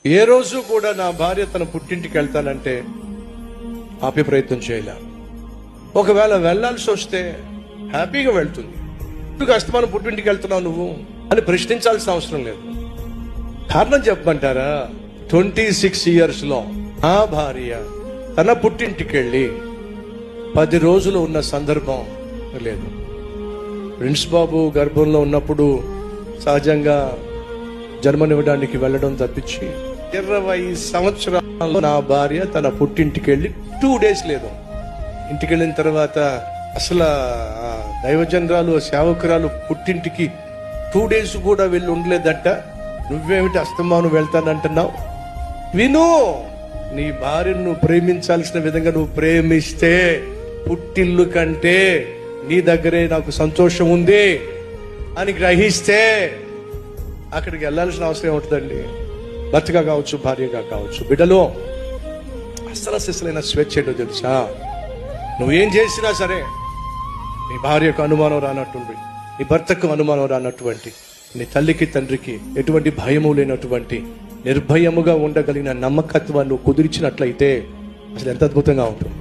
ఏ రోజు కూడా నా భార్య తన పుట్టింటికి వెళ్తానంటే ఆపే ప్రయత్నం చేయలే. ఒకవేళ వెళ్లాల్సి వస్తే హ్యాపీగా వెళ్తుంది. ఎందుకు అస్తమానం పుట్టింటికి వెళ్తున్నావు నువ్వు అని ప్రశ్నించాల్సిన అవసరం లేదు. కారణం చెప్పమంటారా? 26 years లో ఆ భార్య తన పుట్టింటికి వెళ్ళి 10 రోజులు ఉన్న సందర్భం లేదు. ప్రిన్స్ బాబు గర్భంలో ఉన్నప్పుడు సహజంగా జన్మనివ్వడానికి వెళ్ళడం తప్పించి 20 సంవత్సరాలు నా భార్య తన పుట్టింటికి వెళ్ళి 2 days లేదు. ఇంటికి వెళ్ళిన తర్వాత అసలు దైవజనరాలు సేవకురాలు పుట్టింటికి 2 days కూడా వెళ్ళి ఉండలేదట. నువ్వేమిటి అస్తమానం వెళ్తానంటున్నావు? విను, నీ భార్యను నువ్వు ప్రేమించాల్సిన విధంగా నువ్వు ప్రేమిస్తే పుట్టిల్లు కంటే నీ దగ్గరే నాకు సంతోషం ఉంది అని గ్రహిస్తే అక్కడికి వెళ్ళాల్సిన అవసరం ఏముంటుందండి? భర్తగా కావచ్చు, భార్యగా కావచ్చు, బిడ్డలో అసలైన స్వేచ్ఛ ఏంటో తెలుసా? నువ్వేం చేసినా సరే నీ భార్యకు అనుమానం రానట్టుంది, నీ భర్తకు అనుమానం రానటువంటి, నీ తల్లికి తండ్రికి ఎటువంటి భయము లేనటువంటి నిర్భయముగా ఉండగలిగిన నమ్మకత్వాన్ని కుదిర్చినట్లయితే అసలు ఎంత అద్భుతంగా ఉంటుంది.